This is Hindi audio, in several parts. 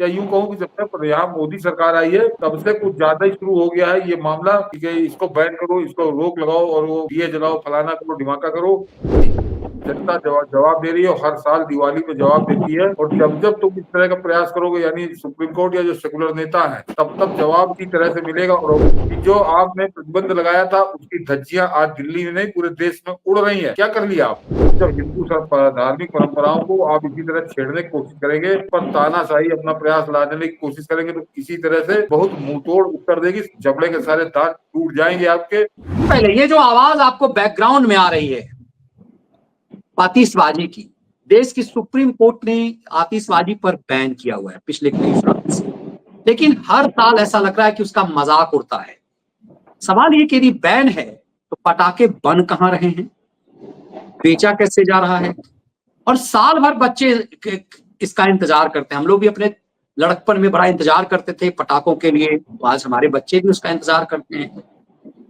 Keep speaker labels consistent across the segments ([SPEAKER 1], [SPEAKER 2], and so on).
[SPEAKER 1] या यूं कहूं कि जब से यहाँ मोदी सरकार आई है तब से कुछ ज्यादा ही शुरू हो गया है ये मामला कि इसको बैन करो, इसको रोक लगाओ और वो दिए जलाओ, फलाना करो, ढिमाका करो। जनता जवाब दे रही है और हर साल दिवाली पे जवाब देती है। और जब जब तुम इस तरह का प्रयास करोगे, यानी सुप्रीम कोर्ट या जो सेकुलर नेता है, तब तब जवाब की तरह से मिलेगा। और जो आपने प्रतिबंध लगाया था उसकी धज्जियां आज दिल्ली में नहीं पूरे देश में उड़ रही है। क्या कर लिया आप? जब हिंदू धार्मिक परंपराओं को आप इसी तरह छेड़ने की कोशिश करेंगे, पर तानाशाही अपना प्रयास लाने की कोशिश करेंगे, तो इसी तरह से बहुत मुंहतोड़ उत्तर देगी। जबड़े के सारे दांत टूट जाएंगे आपके।
[SPEAKER 2] पहले ये जो आवाज आपको बैकग्राउंड में आ रही है आतिशबाजी की, देश की सुप्रीम कोर्ट ने आतिशबाजी पर बैन किया हुआ है पिछले कई साल से, लेकिन हर साल ऐसा लग रहा है कि उसका मजाक उड़ता है। सवाल ये कि यदि बैन है तो पटाखे बन कहां रहे हैं, बेचा कैसे जा रहा है, और साल भर बच्चे इसका इंतजार करते हैं। हम लोग भी अपने लड़कपन में बड़ा इंतजार करते थे पटाखों के लिए, आज हमारे बच्चे भी उसका इंतजार करते हैं।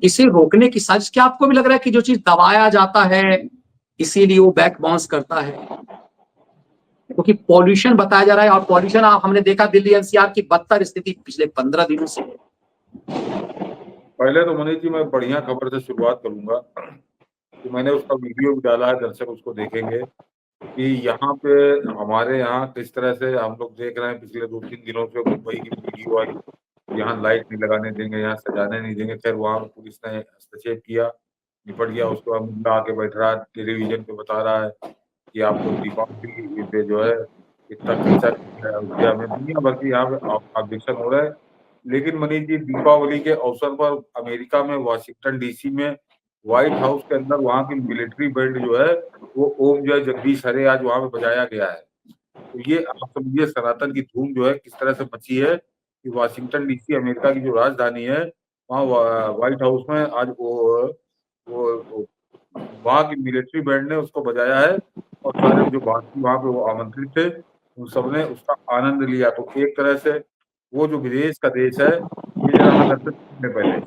[SPEAKER 2] इसे रोकने की साजिश, क्या आपको भी लग रहा है कि जो चीज दबाया जाता है इसीलिए वो बैक बाउंस करता है? क्योंकि पॉल्यूशन बताया जा रहा है, और पॉल्यूशन हमने देखा दिल्ली एनसीआर की बदतर स्थिति पिछले 15 दिनों से।
[SPEAKER 1] पहले तो मनीष जी मैं बढ़िया खबर से शुरुआत करूंगा कि मैंने उसका वीडियो भी डाला है, दर्शक उसको देखेंगे कि यहाँ पे हमारे यहाँ किस तरह से हम लोग देख रहे हैं। पिछले 2-3 दिनों से मुंबई की वीडियो आई, यहाँ लाइट नहीं लगाने देंगे, यहाँ सजाने नहीं देंगे। खैर वहां पुलिस ने हस्तक्षेप किया, निपट गया। उसके बाद मुद्दा आके बैठ रहा है, टेलीविजन पे बता रहा है कि आप लोग दीपावली पे जो है इतना खर्चा अयोध्या में, दुनिया भर के यहाँ पे ऑब्जेक्शन हो रहा है। लेकिन मनीष जी, दीपावली के अवसर पर अमेरिका में वाशिंगटन डीसी में व्हाइट हाउस के अंदर वहां की मिलिट्री बैंड जो है वो ओम जय जगदीश हरे आज वहां पे बजाया गया है। तो ये आप समझिए सनातन की धूम जो है किस तरह से मची है कि वाशिंगटन डीसी अमेरिका की जो राजधानी है, वहाँ व्हाइट हाउस में आज वो वहाँ की मिलिट्री बैंड ने उसको बजाया है। और सारे जो भारतीय वहां पे वो आमंत्रित थे, उन सबने उसका आनंद लिया। तो एक तरह से वो जो विदेश का देश है, ये जरा मैं दर्शक पहले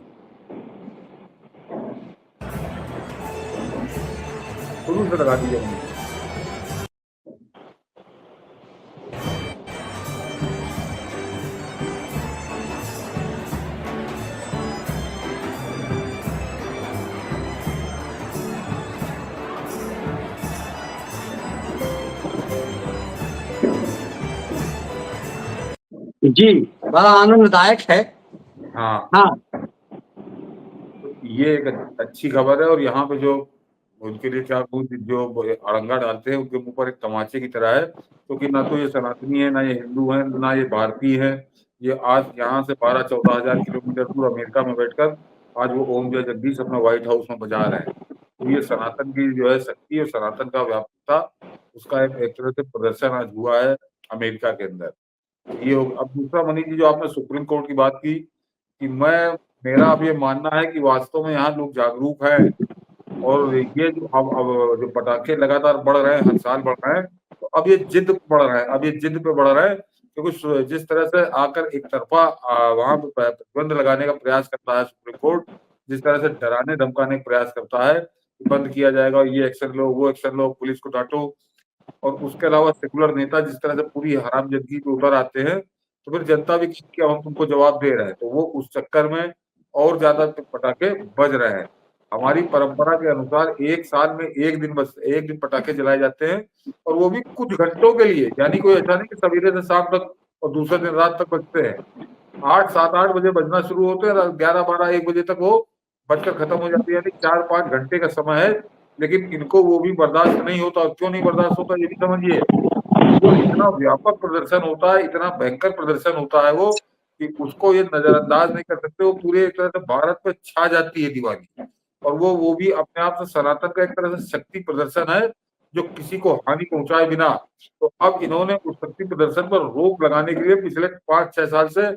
[SPEAKER 1] शुरू से लगा दीजिए मनीष।
[SPEAKER 2] जी, बड़ा आनंददायक है।
[SPEAKER 1] हाँ,
[SPEAKER 2] हाँ,
[SPEAKER 1] तो ये एक अच्छी खबर है। और यहाँ पे जो उनके लिए क्या कुछ जो अड़ंगा डालते हैं उनके मुंह पर एक तमाचे की तरह है, क्योंकि ना तो ये सनातनी है, ना ये हिंदू है, ना ये भारतीय है। ये आज यहाँ से 12-14 हजार किलोमीटर दूर अमेरिका में बैठकर आज वो ओम जय जगदीश अपना व्हाइट हाउस में बजा रहे हैं। तो ये सनातन की जो है शक्ति और सनातन का व्यापकता, उसका एक तरह से प्रदर्शन आज हुआ है अमेरिका के अंदर। ये अब दूसरा मनीष जी, जो आपने सुप्रीम कोर्ट की बात की, कि मेरा अब ये मानना है कि वास्तव में यहाँ लोग जागरूक हैं। और ये जो अब जो पटाखे लगातार बढ़ रहे हैं, हर साल बढ़ रहे हैं, तो अब ये जिद बढ़ रहा है, अब ये जिद पे बढ़ रहा है। क्योंकि जिस तरह से आकर एक तरफा वहां पे प्रतिबंध लगाने का प्रयास करता है सुप्रीम कोर्ट, जिस तरह से डराने धमकाने का प्रयास करता है कि बंद किया जाएगा, ये एक्शन लो, वो एक्शन लो, पुलिस को डांटो। और उसके अलावा सेकुलर नेता जिस तरह से पूरी हरामजदगी पे उतर आते हैं, तो फिर जनता भी कहती है, अब हम तुमको जवाब दे रहे हैं। तो वो उस चक्कर में और ज्यादा पटाखे बज रहे हैं। हमारी परंपरा के अनुसार एक साल में एक दिन, बस एक दिन पटाखे जलाए जाते हैं, और वो भी कुछ घंटों के लिए। यानी कोई ऐसा नहीं कि सवेरे से शाम तक और दूसरे दिन रात तक बजते हैं। 8-7-8 बजे बजना शुरू होते हैं, 11-12-1 बजे तक वो बजकर खत्म हो जाती है। यानी 4-5 घंटे का समय है। लेकिन इनको वो भी बर्दाश्त नहीं होता। और क्यों नहीं बर्दाश्त होता ये भी समझिए, वो इतना व्यापक प्रदर्शन होता है, इतना भयंकर प्रदर्शन होता है वो, कि उसको ये नजरअंदाज नहीं कर सकते। वो पूरे एक तरह से भारत पे छा जाती है दिवाली। और वो भी अपने आप से सनातन का एक तरह से शक्ति प्रदर्शन है, जो किसी को हानि पहुंचाए बिना। तो अब इन्होंने उस शक्ति प्रदर्शन पर रोक लगाने के लिए पिछले 5-6 साल से,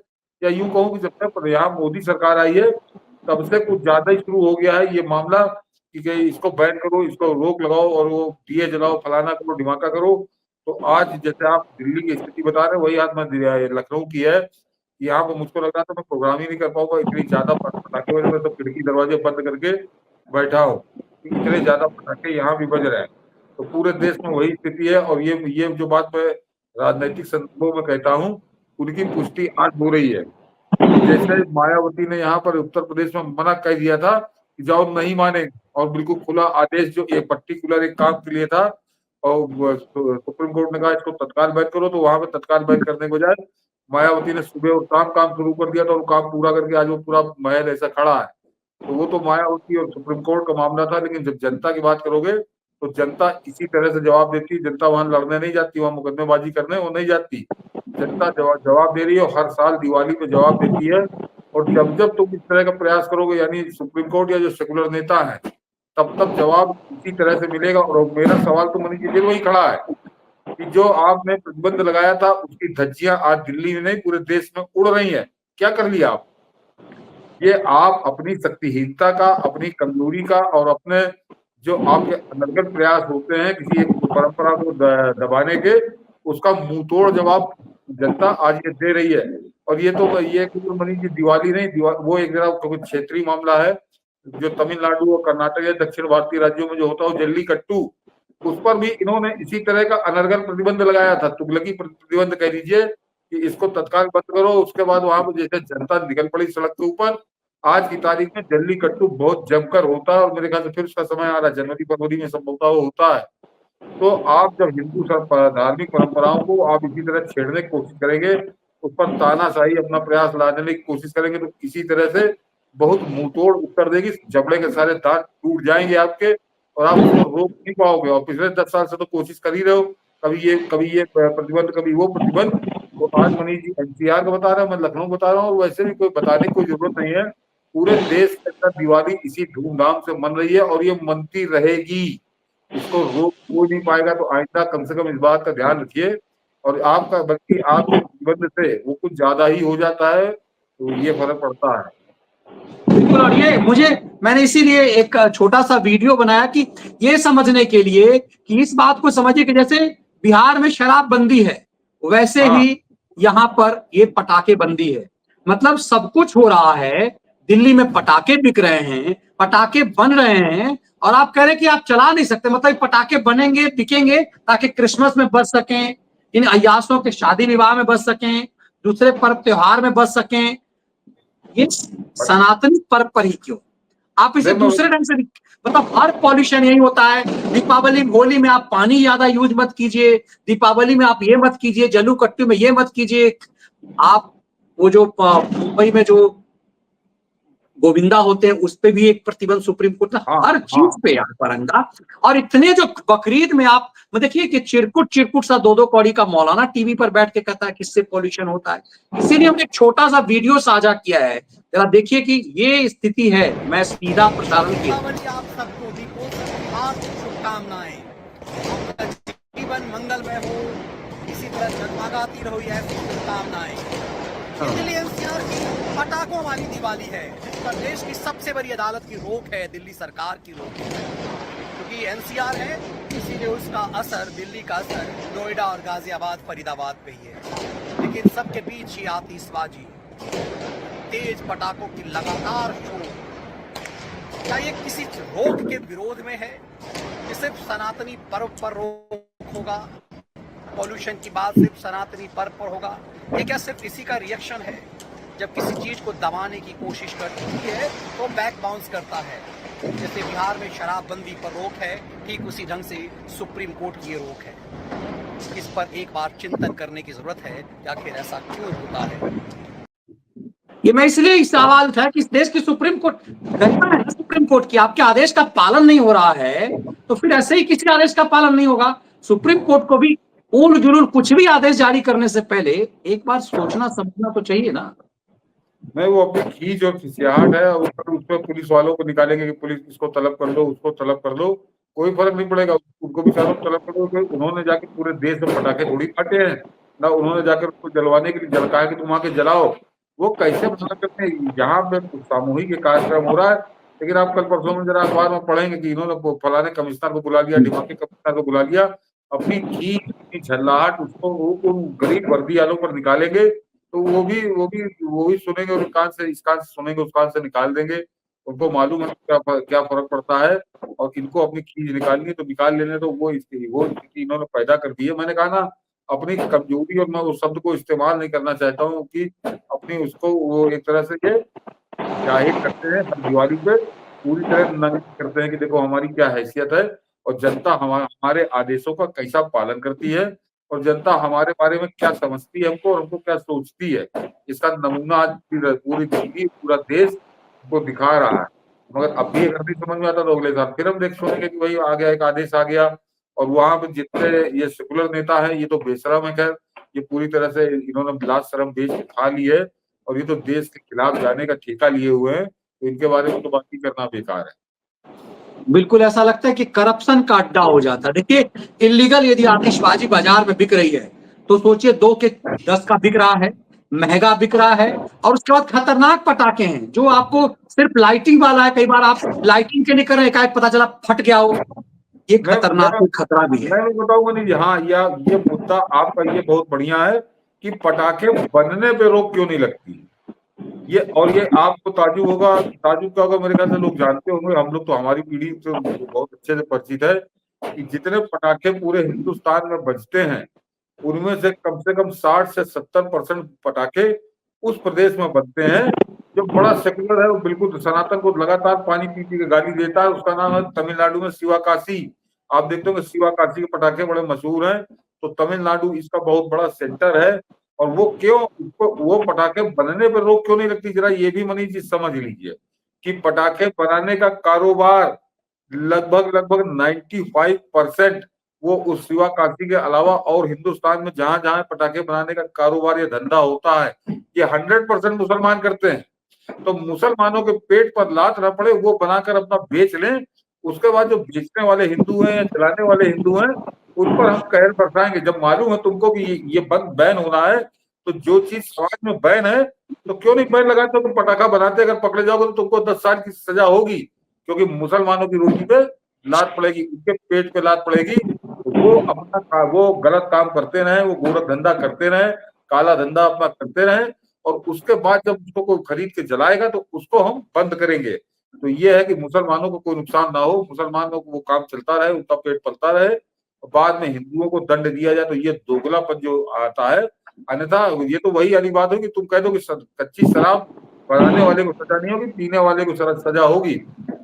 [SPEAKER 1] या यूं कहूं कि जब तक यहाँ मोदी सरकार आई है तब से कुछ ज्यादा ही शुरू हो गया है ये मामला कि इसको बैन करो, इसको रोक लगाओ, और वो दिए जलाओ, फलाना करो, ढिमाका करो। तो आज जैसे आप दिल्ली की स्थिति बता रहे हैं, वही आज मैं लखनऊ की है। यहाँ पर मुझको लग रहा था मैं प्रोग्राम ही नहीं कर पाऊंगा, इतनी ज्यादा पटाखे बज रहे। मैं तो खिड़की दरवाजे बंद करके बैठा हूँ, इतने ज्यादा पटाखे यहाँ भी बज रहे हैं। तो पूरे देश में वही स्थिति है। और ये जो बात मैं राजनीतिक संदर्भों में कहता हूँ उनकी पुष्टि आज हो रही है। जैसे मायावती ने यहाँ पर उत्तर प्रदेश में मना कर दिया था कि जाओ नहीं माने, और बिल्कुल खुला आदेश जो एक पर्टिकुलर एक काम के लिए था, और सुप्रीम कोर्ट ने कहा इसको तत्काल बैन करो, तो वहां पे तत्काल बैन करने के बजाय मायावती ने सुबह और शाम काम शुरू कर दिया था, और काम पूरा करके आज वो पूरा महल ऐसा खड़ा है। तो वो तो मायावती और सुप्रीम कोर्ट का मामला था, लेकिन जब जनता की बात करोगे तो जनता इसी तरह से जवाब देती है। जनता वहां लड़ने नहीं जाती, वहां मुकदमेबाजी करने वो नहीं जाती। जनता जवाब दे रही है, हर साल दिवाली पे जवाब देती है। और जब जब तुम इस तरह का प्रयास करोगे, यानी सुप्रीम कोर्ट या जो सेकुलर नेता है, तब तब जवाब इसी तरह से मिलेगा। और मेरा सवाल तो मनीष जी वही खड़ा है कि जो आपने प्रतिबंध लगाया था उसकी धज्जियां आज दिल्ली में नहीं पूरे देश में उड़ रही हैं। क्या कर लिया आप? ये आप अपनी शक्तिहीनता का, अपनी कमजोरी का, और अपने जो आपके अनर्गल प्रयास होते हैं किसी एक परंपरा को दबाने के, उसका मुंह तोड़ जवाब जनता आज ये दे रही है। और ये तो ये केवल मनीष जी दिवाली नहीं, वो एक जरा कुछ क्षेत्रीय मामला है जो तमिलनाडु और कर्नाटक या दक्षिण भारतीय राज्यों में जो होता है जल्लीकट्टू, उस पर भी इन्होंने इसी तरह का अनर्गल प्रतिबंध लगाया था। तुगलकी प्रतिबंध कह दीजिए कि इसको तत्काल बंद करो। उसके बाद वहां पर जैसे जनता निकल पड़ी सड़क के ऊपर। आज की तारीख में जल्लीकट्टू बहुत जमकर होता है, और मेरे ख्याल से फिर उसका समय आ रहा है, जनवरी फरवरी में संभवतः वो होता है। तो आप जब हिंदू धार्मिक परंपराओं को आप इसी तरह छेड़ने की कोशिश करेंगे, उस पर तानाशाही अपना प्रयास लाने की कोशिश करेंगे, तो इसी तरह से बहुत मुंहतोड़ उत्तर देगी। जबड़े के सारे दांत टूट जाएंगे आपके, और आप उसको रोक नहीं पाओगे। और पिछले 10 साल से तो कोशिश कर ही रहे हो, कभी ये प्रतिबंध, कभी वो प्रतिबंध। तो आज मनीष जी एनसीआर का बता रहे हैं, मैं लखनऊ बता रहा हूँ, और वैसे भी कोई बताने की कोई जरूरत नहीं है। पूरे देश के अंदर दिवाली इसी धूमधाम से मन रही है, और ये मनती रहेगी। इसको रोक कोई नहीं पाएगा। तो आइंदा कम से कम इस बात का ध्यान रखिए। और आपका बल्कि आपके प्रतिबंध से वो कुछ ज्यादा ही हो जाता है, तो ये फर्क पड़ता है।
[SPEAKER 2] बिल्कुल। और ये मैंने इसीलिए एक छोटा सा वीडियो बनाया कि ये समझने के लिए कि इस बात को समझिए कि जैसे बिहार में शराब बंदी है, वैसे
[SPEAKER 1] हाँ
[SPEAKER 2] ही यहाँ पर ये पटाखे बंदी है। मतलब सब कुछ हो रहा है, दिल्ली में पटाखे बिक रहे हैं, पटाखे बन रहे हैं, और आप कह रहे हैं कि आप चला नहीं सकते। मतलब पटाखे बनेंगे, बिकेंगे, ताकि क्रिसमस में बच सकें, इन अय्यासों के शादी विवाह में बच सकें, दूसरे पर्व त्योहार में बच सकें। ये सनातनी पर्व पर ही क्यों? आप इसे दूसरे ढंग से मतलब हर पॉल्यूशन यही होता है। दीपावली होली में आप पानी ज्यादा यूज मत कीजिए, दीपावली में आप ये मत कीजिए, जल्लीकट्टू में ये मत कीजिए। आप वो जो मुंबई में जो गोविंदा होते हैं उस पे भी एक प्रतिबंध सुप्रीम कोर्ट ने, हर चीज पे यार परंगा। और इतने जो बकरीद में आप देखिए कि चिरकुट सा 2-2 कौड़ी का मौलाना टीवी पर बैठ के कहता है कि इससे पॉल्यूशन होता है। इसीलिए हमने एक छोटा सा वीडियो साझा किया है, जरा देखिए कि ये स्थिति है। मैं सीधा प्रसारण किया।
[SPEAKER 3] आप सबको दीपोत्सव हार्दिक शुभकामनाएं, आपका जीवन मंगलमय हो, इसी तरह जगमगाती रहो, यह शुभकामनाएं। दिल्ली एनसीआर की पटाखों वाली दिवाली है, जिस पर देश की सबसे बड़ी अदालत की रोक है, दिल्ली सरकार की रोक है। क्योंकि एनसीआर है, इसीलिए उसका असर, दिल्ली का असर नोएडा और गाजियाबाद, फरीदाबाद पे ही है। लेकिन सबके बीच ही आतिशबाजी, तेज पटाखों की लगातार शोर, क्या ये किसी रोक के विरोध में है कि सिर्फ सनातनी पर्व पर रोक होगा? पॉल्यूशन की बात सिर्फ सनातनी पर्व पर होगा? ये क्या सिर्फ इसी का रिएक्शन है? जब किसी चीज को दबाने की कोशिश करती है तो बैक बाउंस करता है। जैसे बिहार में शराबबंदी पर रोक है, ठीक उसी ढंग से सुप्रीम कोर्ट की ये रोक है। इस पर एक बार चिंतन करने की जरूरत है कि आखिर ऐसा क्यों होता है।
[SPEAKER 2] ये मैं इसलिए सवाल था कि इस देश की सुप्रीम कोर्ट कहता है, सुप्रीम कोर्ट की आपके आदेश का पालन नहीं हो रहा है, तो फिर ऐसे ही किसी आदेश का पालन नहीं होगा। सुप्रीम कोर्ट को भी उल जुलूल कुछ भी आदेश जारी करने से पहले एक बार सोचना समझना तो चाहिए ना।
[SPEAKER 1] नहीं, वो अपनी खींच और खिसियाहट है, उसमें पुलिस वालों को निकालेंगे कि पुलिस इसको तलब कर लो, उसको तलब कर लो, कोई फर्क नहीं पड़ेगा। उनको भी चारों तलब कर लो। उन्होंने जाके पूरे देश में पटाखे थोड़ी काटे हैं ना, उन्होंने जाकर उसको जलवाने के लिए जलकाया कि तुम आके जलाओ। वो कैसे पता करते हैं? यहाँ पे सामूहिक कार्यक्रम हो रहा है, लेकिन आप कल परसों में जरा अखबार में पढ़ेंगे कि इन्होंने फलाने कमिश्नर को बुला लिया, ढिमाके कमिश्नर को बुला लिया। अपनी खींच, अपनी झल्लाहट उसको उन गरीब वर्दी वालों पर निकालेंगे, तो वो भी सुनेंगे, और इस कान से सुनेंगे, उस कान से निकाल देंगे। उनको मालूम है क्या फर्क पड़ता है। और इनको अपनी खींच निकालनी है तो निकाल लेने, तो वो स्थिति इन्होंने पैदा कर दी है। मैंने कहा ना, अपनी कमजोरी, और मैं उस शब्द को इस्तेमाल नहीं करना चाहता हूँ कि अपनी उसको वो एक तरह से ये जाहिर करते हैं हर दिवाली पे, पूरी तरह नंगी करते हैं कि देखो हमारी क्या हैसियत है और जनता हमारे आदेशों का कैसा पालन करती है और जनता हमारे बारे में क्या समझती है हमको और हमको क्या सोचती है। इसका नमूना आज पूरी दिल्ली, पूरा देश को दिखा रहा है। मगर अब भी अगर नहीं समझ में आता तो अगले साल फिर हम देख सुनेंगे कि भाई आ गया, एक आदेश आ गया। और वहां पे जितने ये सेकुलर नेता है, ये तो बेशरम है, खैर ये पूरी तरह से इन्होंने लाज शर्म देश की खा ली है और ये तो देश के खिलाफ जाने का ठेका लिए हुए हैं, तो इनके बारे में तो बात ही करना बेकार है।
[SPEAKER 2] बिल्कुल ऐसा लगता है कि करप्शन का अड्डा हो जाता है। देखिए, इलीगल यदि आतिशबाजी बाजार में बिक रही है तो सोचिए 2 के 10 का बिक रहा है, महंगा बिक रहा है, और उसके बाद खतरनाक पटाखे हैं जो आपको सिर्फ लाइटिंग वाला है। कई बार आप लाइटिंग के लिए कर रहे हैं, एकाएक पता चला फट गया हो, ये खतरनाक खतरा भी है।
[SPEAKER 1] मैं बताऊंगा नहीं, हाँ ये मुद्दा आपका ये बहुत बढ़िया है कि पटाखे बनने पे रोक क्यों नहीं लगती। ये आपको ताजुब होगा, ताजुब क्या होगा, मेरे ख्याल से लोग जानते होंगे, हम लोग तो हमारी पीढ़ी से बहुत अच्छे से परिचित है कि जितने पटाखे पूरे हिंदुस्तान में बजते हैं उनमें से कम 60 से 70% पटाखे उस प्रदेश में बनते हैं जो बड़ा सेकुलर है, वो बिल्कुल सनातन को लगातार पानी पी के गाली देता है। उसका नाम है तमिलनाडु में शिवाकाशी। आप देखते हो शिवाकाशी के पटाखे बड़े मशहूर हैं, तो तमिलनाडु इसका बहुत बड़ा सेंटर है। और वो क्यों, उसको वो पटाखे बनने पर रोक क्यों नहीं लगती, जरा ये भी मनीष जी समझ लीजिए कि पटाखे बनाने का कारोबार लगभग 95% वो उस शिवाकाशी के अलावा और हिंदुस्तान में जहां जहां पटाखे बनाने का कारोबार, ये धंधा होता है, ये 100% मुसलमान करते हैं। तो मुसलमानों के पेट पर लात न पड़े, वो बनाकर अपना बेच लें। उसके बाद जो बेचने वाले हिंदू हैं या चलाने वाले हिंदू हैं, उन पर हम कहर बरसाएंगे। जब मालूम है तुमको कि ये बंद बैन होना है, तो जो चीज समाज में बैन है तो क्यों नहीं बैन लगाते, तुम पटाखा बनाते, अगर पकड़े जाओगे तो तुमको 10 साल की सजा होगी, क्योंकि मुसलमानों की रोटी पे लात पड़ेगी, उनके पेट पे लात पड़ेगी। वो अपना वो गलत काम करते रहे, वो गोरख धंधा करते रहे, काला धंधा अपना करते रहे, और उसके बाद जब उसको कोई खरीद के जलाएगा तो उसको हम बंद करेंगे। तो ये है कि मुसलमानों को कोई नुकसान ना हो, मुसलमानों को वो काम चलता रहे, उनका पेट पलता रहे, और बाद में हिंदुओं को दंड दिया जाए, तो ये दोगलापन जो आता है। अन्यथा ये तो वही वाली बात होगी, तुम कह दो कि कच्ची शराब बनाने वाले को सजा नहीं होगी, पीने वाले को सजा होगी,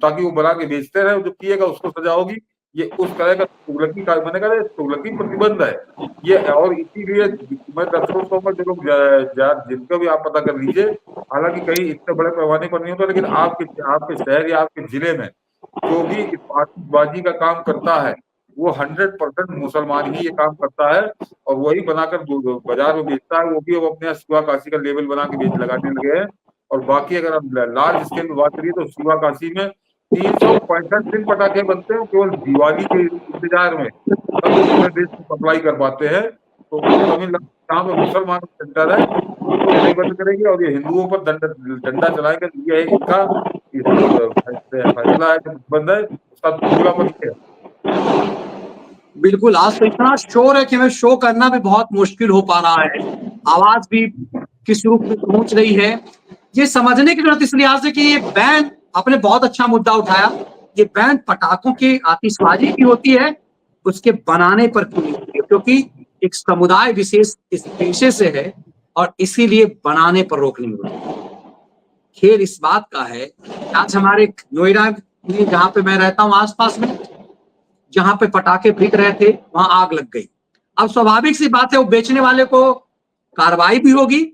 [SPEAKER 1] ताकि वो बना के बेचते रहे, जो पिएगा उसको सजा होगी। ये उस तरह का तुगलकी का, मैंने कहा तुगलकी प्रतिबंध है ये। और इसीलिए मैं दर्शकों को जो लोग जिनको भी आप पता कर लीजिए, हालांकि कहीं इतने बड़े पैमाने पर नहीं होता, लेकिन आपके शहर या आपके जिले में जो भी आतिशबाजी का काम करता है, वो 100% मुसलमान ही ये काम करता है, और वही बनाकर बाजार में बेचता है। वो भी अब अपने शिवाकाशी का लेबल बना के लगाने लगे हैं। और बाकी अगर हम लार्ज स्केल में बात करिए तो शिवाकाशी में 365 दिन पटाखे बनते हैं, केवल दिवाली के इंतजार में, तब वो पूरे देश को सप्लाई कर पाते हैं। तो तमिलनाडु जहाँ पे मुसलमान सेंटर है, ये नहीं बंद करेंगे, और ये हिंदुओं पर डंडा चलाएंगे। ये है इनका फैसला है, बंद है, उसका दूसरापन है।
[SPEAKER 2] बिल्कुल, आज तो इतना शोर है कि हमें शो करना भी बहुत मुश्किल हो पा रहा है, आवाज भी किस रूप में पहुंच रही है। ये समझने की जरूरत इसलिए आज है कि ये बैन, आपने बहुत अच्छा मुद्दा उठाया, ये बैन पटाखों की आतिशबाजी की होती है, उसके बनाने पर क्यों नहीं होती है? क्योंकि एक समुदाय विशेष इस पेशे से है और इसीलिए बनाने पर रोक नहीं होती। खेल इस बात का है, आज हमारे नोएडा में जहां पे मैं रहता हूं आसपास में, जहां पे पटाखे बिक रहे थे वहां आग लग गई। अब स्वाभाविक सी बात है, वो बेचने वाले को कार्रवाई भी होगी,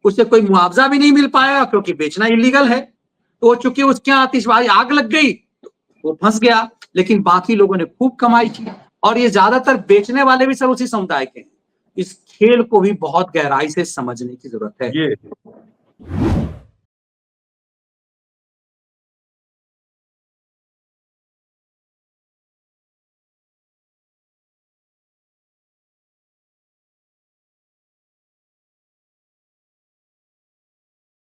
[SPEAKER 2] उससे कोई मुआवजा भी नहीं मिल पाएगा क्योंकि बेचना इलीगल है। तो चूंकि उसके यहाँ आतिशबाजी आग लग गई, वो फंस गया, लेकिन बाकी लोगों ने खूब कमाई की। और ये ज्यादातर बेचने वाले भी सब उसी समुदाय के हैं। इस खेल को भी बहुत गहराई से समझने की जरूरत है।